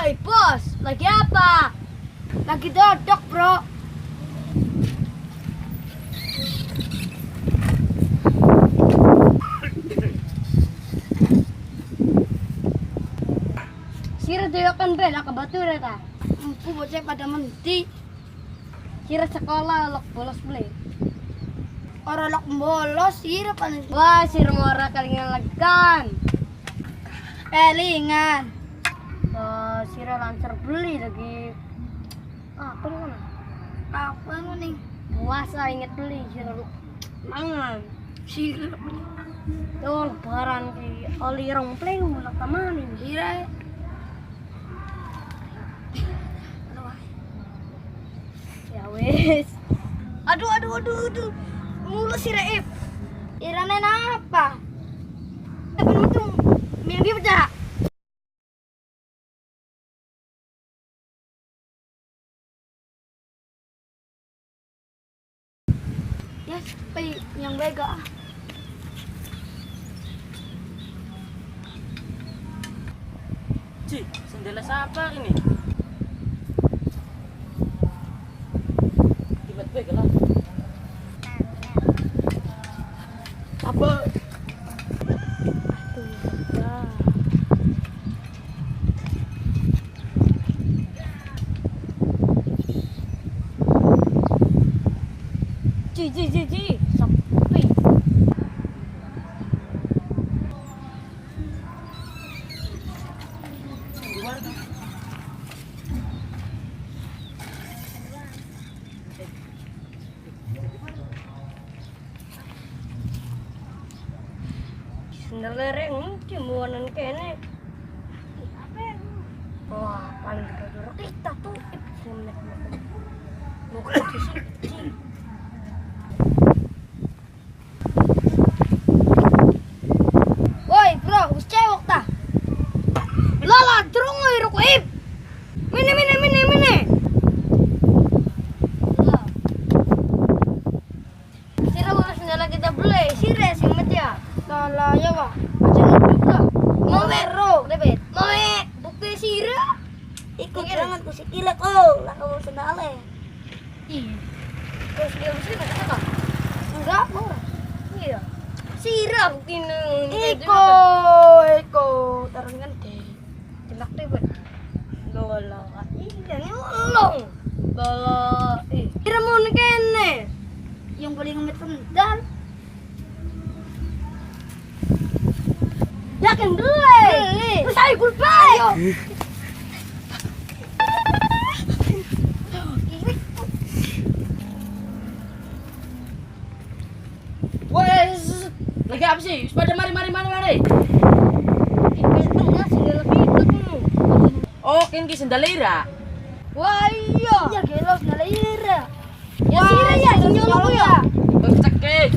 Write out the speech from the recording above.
Woi, bos, lagi apa? Lagi dodok, bro. Sira doyokan bel ke batu ta. Empu bocah pada menti. Sira sekolah lok bolos beli. Ora lok bolos sira paling. Wah, sira ora kalingan legan. Kelingan. Sira lancar beli lagi. Apa nih? Apa nih? Puasa inget beli sira lu. Mangan. Sira. Tuh lebaran ki oli rong pleu lek tamani sira. Ya wes. Aduh. Mulu si Reif. Irane apa? Tapi untung mimpi pecah. Ya, sampai yang bega. Ci, sendela siapa ini? Tiba-tiba lah. Apa? Ji, sepi. Sendal lereng cimuanan kene. Wah, paling gede kita tuh senek. Mau ke sini. Woi, bro, wis cewek ta? Lala, terung ngiru kuip. Mini. Sira wis nyala kita beli, sira sing meja. Salah ya, Wak. Aja nunduk lah. Mau debet. Mau bukti sira. Ikut jangan ku sikilek lah kamu sendale. Iya. Terus dia mesti kata enggak, mau. Iya. Sira bukti nang. Iko tarangan deh. Jelak deh, buat. Lola. Iya, nyolong. Lola. Kira mau kene. Yang paling ngemit sendal. Yakin beli. Terus ayo goodbye. Ayo. Wes, lagi apa sih? Pada mari. Tengah sendal itu. Oh, ki sendalera. Wah iya. Iya gelo sendal ira. Ya sira ya nyolong ya. Cekek.